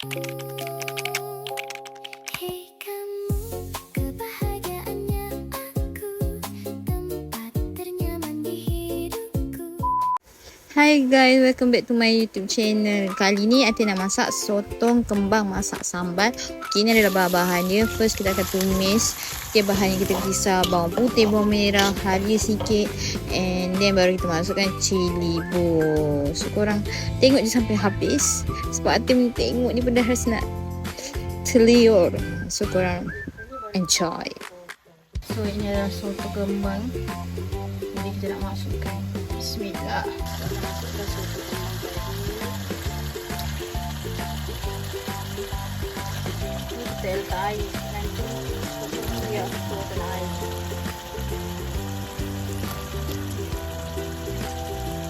Hei kamu, kebahagiaannya aku, tempat ternyaman di hidupku. Hi guys, welcome back to my YouTube channel. Kali ni Atin nak masak sotong kembang masak sambal. Okay, ni adalah bahan-bahan dia. First kita akan tumis. Okay, bahan yang kita kisar bawang putih, bawang merah, halia sikit, and then baru kita masukkan cili bawang. So korang tengok je sampai habis sebab Atin tengok ni pada rasa nak terliur. So korang enjoy. So ini adalah soto kembang. Jadi kita nak masukkan. Bismillah. Masukkan soto kembang tadi. Ini kita letak air. Nanti soto ni dia turun air.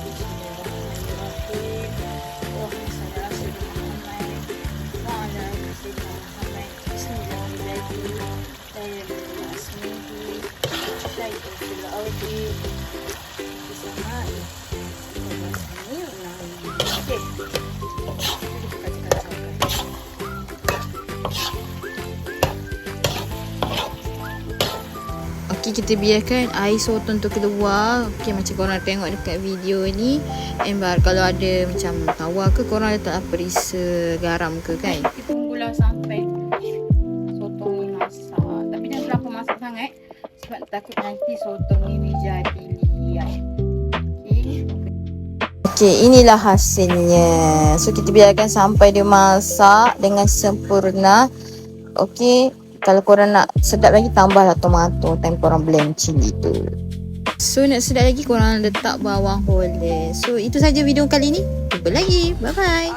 Bismillahirrahmanirrahim. Oh, saya rasa dia ramai. Mana kasi dia ramai. Bismillahirrahmanirrahim. Saya berbasmihi. Saya berbasmihi. Okay, kita biarkan air sotong tu keluar. Okay, macam korang tengok dekat video ni. And kalau ada macam tawar ke, korang letak perisa garam ke kan. Tunggulah sampai sotong ni masak. Tapi jangan terlalu masak sangat sebab takut nanti sotong ni jadi liat. Okay, inilah hasilnya. So kita biarkan sampai dia masak dengan sempurna. Okay, kalau korang nak sedap lagi, tambahlah tomato time korang blend cili tu. So nak sedap lagi, korang letak bawang holeh. So itu saja video kali ni. Jumpa lagi. Bye bye.